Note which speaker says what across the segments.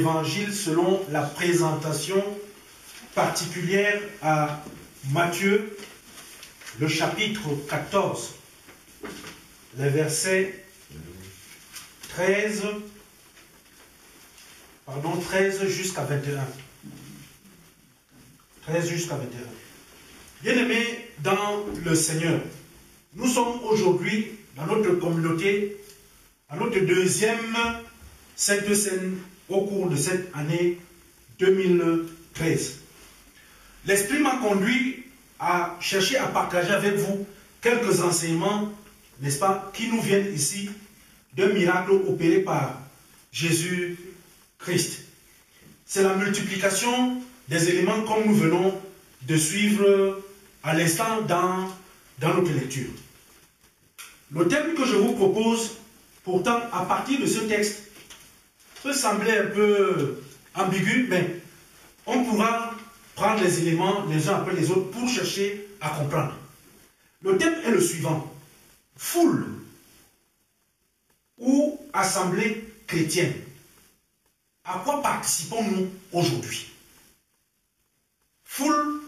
Speaker 1: l'évangile selon la présentation particulière à Matthieu, le chapitre 14, les versets 13 jusqu'à 21. 13 jusqu'à 21. Bien-aimés dans le Seigneur, nous sommes aujourd'hui dans notre communauté, à notre deuxième Sainte Seine au cours de cette année 2013. L'Esprit m'a conduit à chercher à partager avec vous quelques enseignements, n'est-ce pas, qui nous viennent ici d'un miracle opéré par Jésus-Christ. C'est la multiplication des éléments comme nous venons de suivre à l'instant dans notre lecture. Le thème que je vous propose, pourtant, à partir de ce texte, peut sembler un peu ambigu, mais on pourra prendre les éléments les uns après les autres pour chercher à comprendre. Le thème est le suivant: foule ou assemblée chrétienne. À quoi participons-nous aujourd'hui? Foule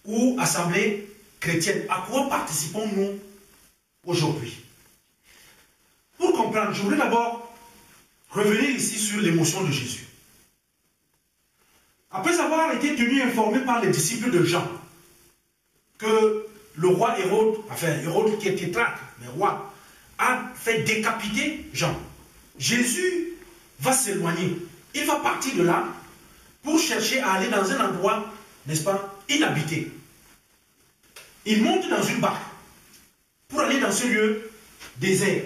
Speaker 1: ou assemblée chrétienne, à quoi participons-nous aujourd'hui? Pour comprendre, je voudrais d'abord revenir ici sur l'émotion de Jésus. Après avoir été tenu informé par les disciples de Jean que le roi Hérode, enfin Hérode qui est tétrarque, mais roi, a fait décapiter Jean, Jésus va s'éloigner. Il va partir de là pour chercher à aller dans un endroit, n'est-ce pas, inhabité. Il monte dans une barque pour aller dans ce lieu désert.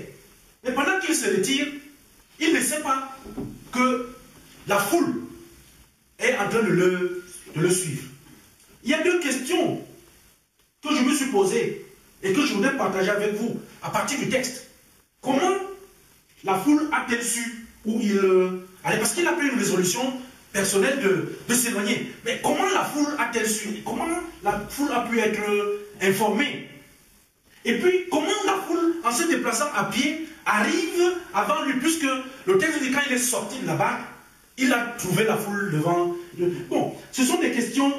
Speaker 1: Mais pendant qu'il se retire, il ne sait pas que la foule est en train de le suivre. Il y a deux questions que je me suis posées et que je voudrais partager avec vous à partir du texte. Comment la foule a-t-elle su où il allait? Parce qu'il a pris une résolution personnelle de s'éloigner. Mais comment la foule a-t-elle su? Comment la foule a pu être informée? Et puis, comment la foule, en se déplaçant à pied, arrive avant lui, puisque le texte dit quand il est sorti de la barque, il a trouvé la foule devant. Bon, ce sont des questions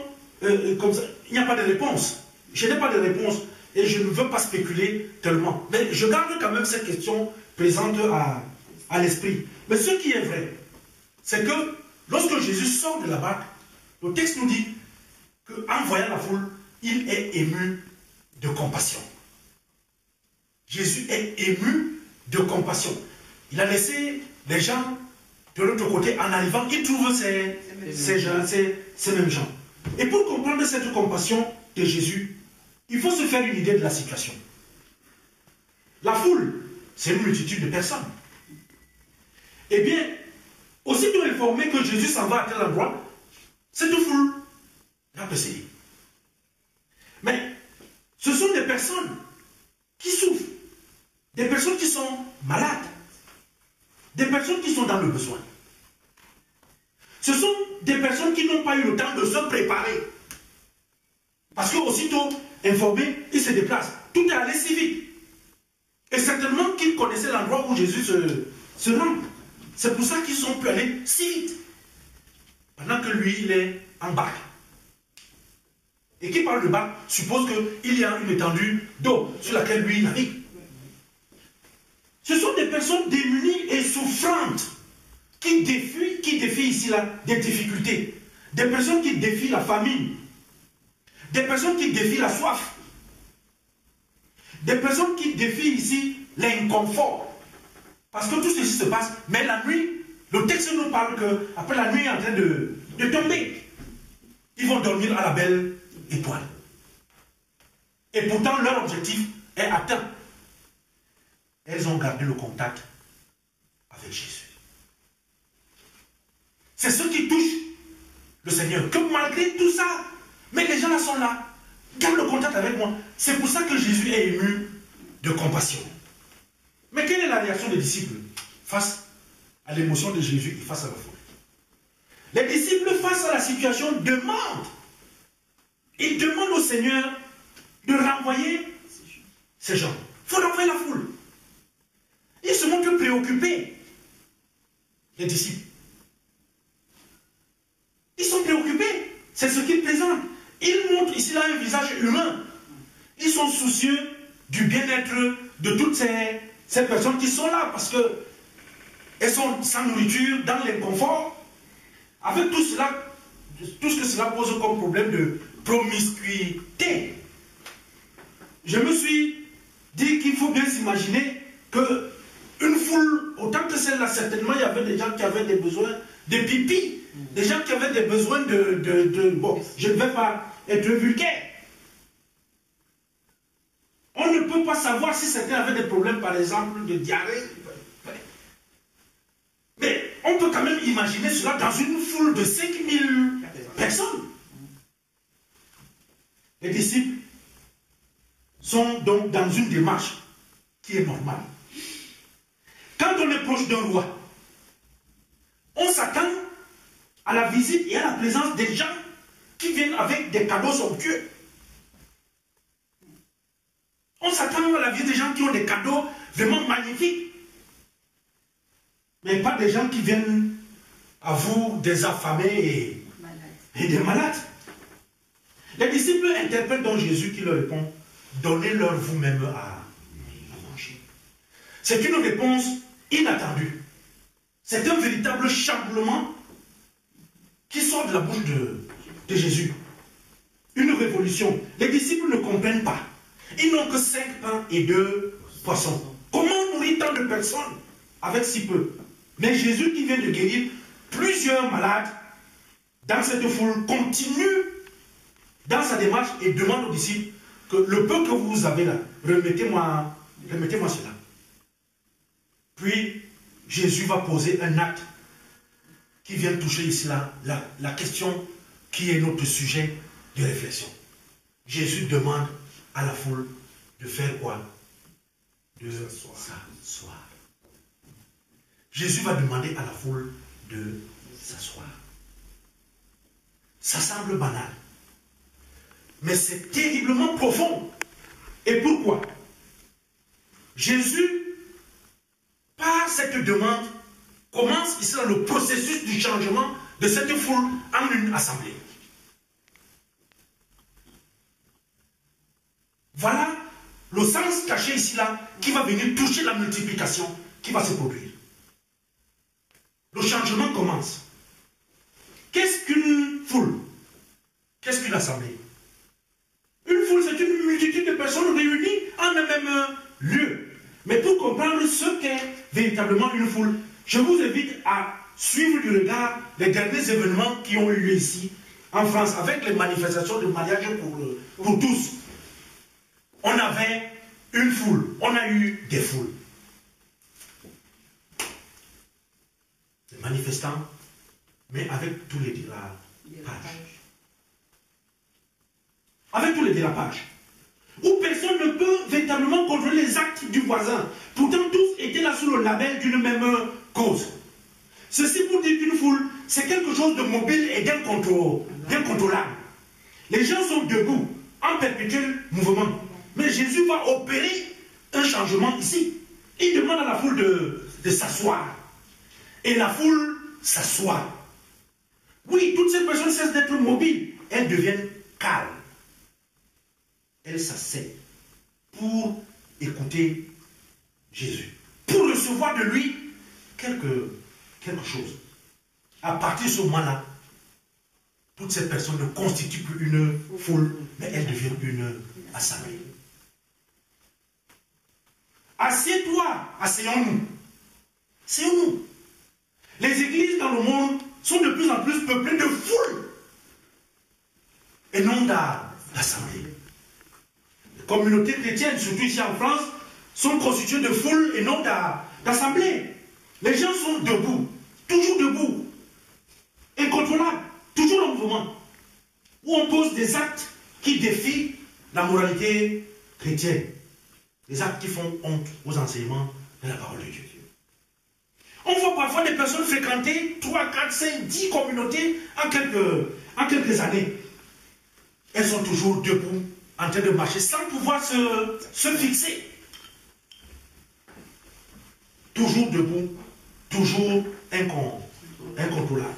Speaker 1: comme ça. Il n'y a pas de réponse. Je n'ai pas de réponse et je ne veux pas spéculer tellement. Mais je garde quand même cette question présente à l'esprit. Mais ce qui est vrai, c'est que lorsque Jésus sort de la barque, le texte nous dit qu'en voyant la foule, il est ému de compassion. Jésus est ému de compassion. Il a laissé les gens de l'autre côté. En arrivant, il trouve ces mêmes gens. Et pour comprendre cette compassion de Jésus, il faut se faire une idée de la situation. La foule, c'est une multitude de personnes. Eh bien, aussitôt informé que Jésus s'en va à tel endroit, cette foule l'a précédé. Mais ce sont des personnes qui souffrent, des personnes qui sont malades, des personnes qui sont dans le besoin. Ce sont des personnes qui n'ont pas eu le temps de se préparer. Parce qu'aussitôt informés, ils se déplacent. Tout est allé si vite. Et certainement qu'ils connaissaient l'endroit où Jésus se rend. C'est pour ça qu'ils ont pu aller si vite. Pendant que lui, il est en barque. Et qui parle de barque suppose qu'il y a une étendue d'eau sur laquelle lui navigue. Ce sont des personnes démunies et souffrantes qui défient ici là des difficultés. Des personnes qui défient la famine. Des personnes qui défient la soif. Des personnes qui défient ici l'inconfort. Parce que tout ceci se passe, mais la nuit, le texte nous parle qu'après la nuit est en train de tomber. Ils vont dormir à la belle étoile. Et pourtant, leur objectif est atteint. Elles ont gardé le contact avec Jésus. C'est ce qui touche le Seigneur. Que malgré tout ça, mais les gens là sont là. Garde le contact avec moi. C'est pour ça que Jésus est ému de compassion. Mais quelle est la réaction des disciples face à l'émotion de Jésus et face à la foule? Les disciples, face à la situation, demandent. Ils demandent au Seigneur de renvoyer ces gens. Il faut renvoyer la foule. Ils se montrent préoccupés, les disciples. C'est ce qu'ils présentent. Ils montrent ici là un visage humain. Ils sont soucieux du bien-être de toutes ces personnes qui sont là parce qu'elles sont sans nourriture, dans l'inconfort. Avec tout cela, tout ce que cela pose comme problème de promiscuité. Je me suis dit qu'il faut bien s'imaginer qu'une foule, autant que celle-là, certainement, il y avait des gens qui avaient des besoins de pipi, des gens qui avaient des besoins bon, je ne vais pas être vulgaire. On ne peut pas savoir si certains avaient des problèmes, par exemple, de diarrhée. Mais on peut quand même imaginer cela dans une foule de 5000 personnes. Les disciples sont donc dans une démarche qui est normale. Quand on est proche d'un roi, on s'attend à la visite et à la présence des gens qui viennent avec des cadeaux somptueux. On s'attend à la visite des gens qui ont des cadeaux vraiment magnifiques. Mais pas des gens qui viennent à vous des affamés et des malades. Les disciples interprètent donc Jésus qui leur répond, donnez-leur vous-même à manger. C'est une réponse inattendue. C'est un véritable chamboulement qui sort de la bouche de Jésus. Une révolution. Les disciples ne comprennent pas. Ils n'ont que 5 pains et 2 poissons. Comment nourrir tant de personnes avec si peu? Mais Jésus qui vient de guérir plusieurs malades dans cette foule continue dans sa démarche et demande aux disciples que le peu que vous avez là, remettez-moi cela. Puis Jésus va poser un acte qui vient toucher ici la question qui est notre sujet de réflexion. Jésus demande à la foule de faire quoi? De s'asseoir. Jésus va demander à la foule de s'asseoir. Ça semble banal. Mais c'est terriblement profond. Et pourquoi? Jésus, par cette demande, commence ici le processus du changement de cette foule en une assemblée. Voilà le sens caché ici là qui va venir toucher la multiplication qui va se produire. Le changement commence. Qu'est-ce qu'une foule? Qu'est-ce qu'une assemblée? Une foule, c'est une multitude de personnes réunies en un même lieu. Mais pour comprendre ce qu'est véritablement une foule, je vous invite à suivre du regard les derniers événements qui ont eu lieu ici, en France, avec les manifestations de mariage pour tous. On avait une foule, on a eu des foules. Les manifestants, mais avec tous les dérapages. Avec tous les dérapages. Où personne ne peut véritablement contrôler les actes du voisin. Pourtant, tous étaient là sous le label d'une même cause. Ceci pour dire qu'une foule, c'est quelque chose de mobile et d'incontrôlable. Les gens sont debout, en perpétuel mouvement. Mais Jésus va opérer un changement ici. Il demande à la foule de s'asseoir. Et la foule s'assoit. Oui, toutes ces personnes cessent d'être mobiles. Elles deviennent calmes. Elles s'asseyent pour écouter Jésus. Pour recevoir de lui quelque chose. À partir de ce moment-là, toutes ces personnes ne constituent plus une foule, mais elles deviennent une assemblée. Assieds-toi, asseyons-nous. Asseyons-nous. Les églises dans le monde sont de plus en plus peuplées de foules et non d'assemblées. Les communautés chrétiennes, surtout ici en France, sont constituées de foules et non d'assemblées. Les gens sont debout, toujours debout, incontrôlables, toujours en mouvement, où on pose des actes qui défient la moralité chrétienne, des actes qui font honte aux enseignements de la parole de Dieu. On voit parfois des personnes fréquenter 3, 4, 5, 10 communautés en quelques années. Elles sont toujours debout, en train de marcher, sans pouvoir se fixer. Toujours debout, toujours incontrôlable.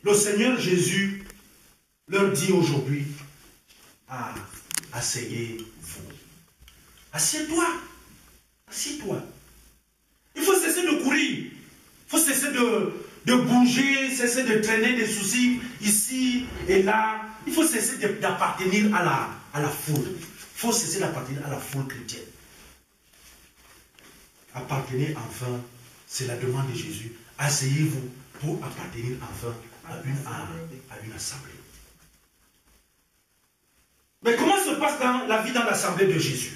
Speaker 1: Le Seigneur Jésus leur dit aujourd'hui, asseyez-vous. Assieds-toi. Assieds-toi. Il faut cesser de courir. Il faut cesser de bouger, cesser de traîner des soucis ici et là. Il faut cesser d'appartenir à la foule. Il faut cesser d'appartenir à la foule chrétienne. Appartenir enfin, c'est la demande de Jésus. Asseyez-vous pour appartenir enfin à une assemblée. Mais comment se passe la vie dans l'assemblée de Jésus?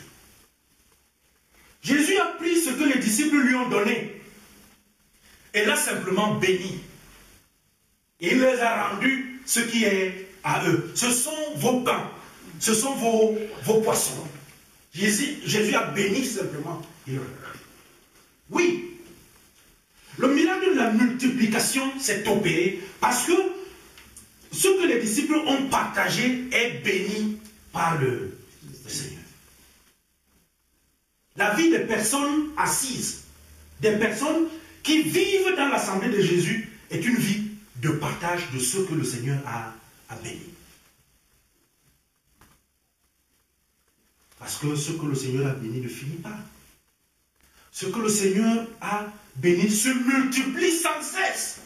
Speaker 1: Jésus a pris ce que les disciples lui ont donné et l'a simplement béni. Et il les a rendus ce qui est à eux. Ce sont vos pains, ce sont vos poissons. Jésus a béni simplement. Oui, le miracle de la multiplication s'est opéré parce que ce que les disciples ont partagé est béni par le Seigneur. La vie des personnes assises, des personnes qui vivent dans l'assemblée de Jésus est une vie de partage de ce que le Seigneur a béni. Parce que ce que le Seigneur a béni ne finit pas. Ce que le Seigneur a béni se multiplie sans cesse.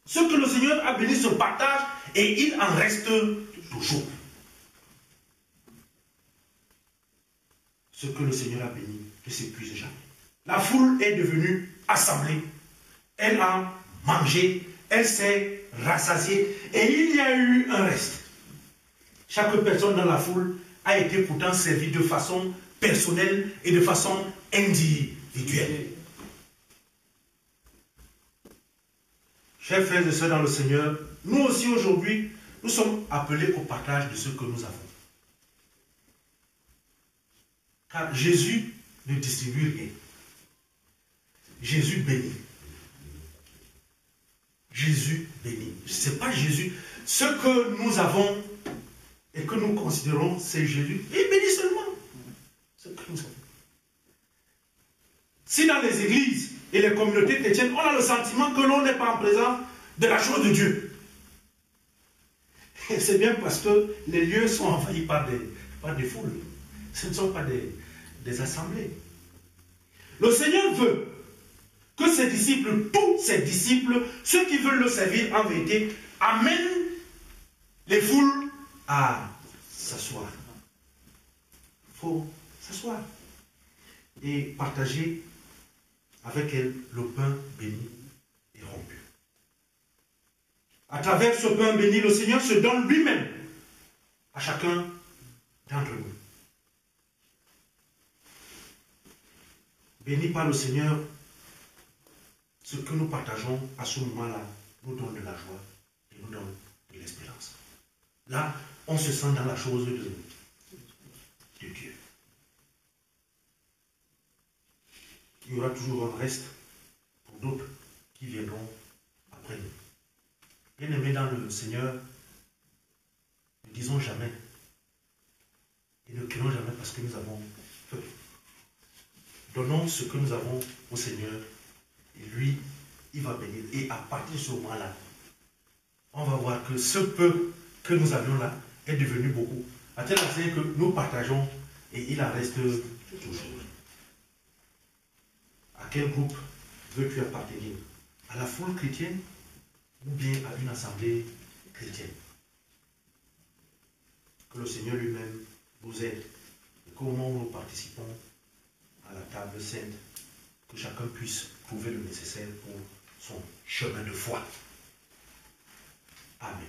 Speaker 1: Ce que le Seigneur a béni se partage et il en reste toujours. Ce que le Seigneur a béni ne s'épuise jamais. La foule est devenue assemblée. Elle a mangé, elle s'est rassasiée et il y a eu un reste. Chaque personne dans la foule a été pourtant servie de façon personnelle et de façon individuelle. Chers frères et sœurs dans le Seigneur, nous aussi aujourd'hui, nous sommes appelés au partage de ce que nous avons. Car Jésus ne distribue rien. Jésus bénit. Jésus bénit. Ce n'est pas Jésus. Ce que nous avons et que nous considérons, c'est Jésus. Il bénit seulement. Ce que nous avons. Si dans les églises et les communautés chrétiennes, on a le sentiment que l'on n'est pas en présence de la chose de Dieu, c'est bien parce que les lieux sont envahis par des foules. Ce ne sont pas des assemblées. Le Seigneur veut que ses disciples, tous ses disciples, ceux qui veulent le servir en vérité, amènent les foules à s'asseoir. Il faut s'asseoir et partager avec elle le pain béni et rompu. À travers ce pain béni, le Seigneur se donne lui-même à chacun d'entre nous. Béni par le Seigneur, ce que nous partageons à ce moment-là nous donne de la joie et nous donne de l'espérance. Là, on se sent dans la chose de Dieu. Il y aura toujours un reste pour d'autres qui viendront après nous. Bien-aimés dans le Seigneur, ne disons jamais et ne crions jamais parce que nous avons peu. Donnons ce que nous avons au Seigneur et lui, il va bénir. Et à partir de ce moment-là, on va voir que ce peu que nous avions là est devenu beaucoup. À tel enseigne que nous partageons et il en reste toujours. À quel groupe veux-tu appartenir? À la foule chrétienne ou bien à une assemblée chrétienne? Que le Seigneur lui-même nous aide et qu'au moment où nous participons à la table sainte, que chacun puisse trouver le nécessaire pour son chemin de foi. Amen.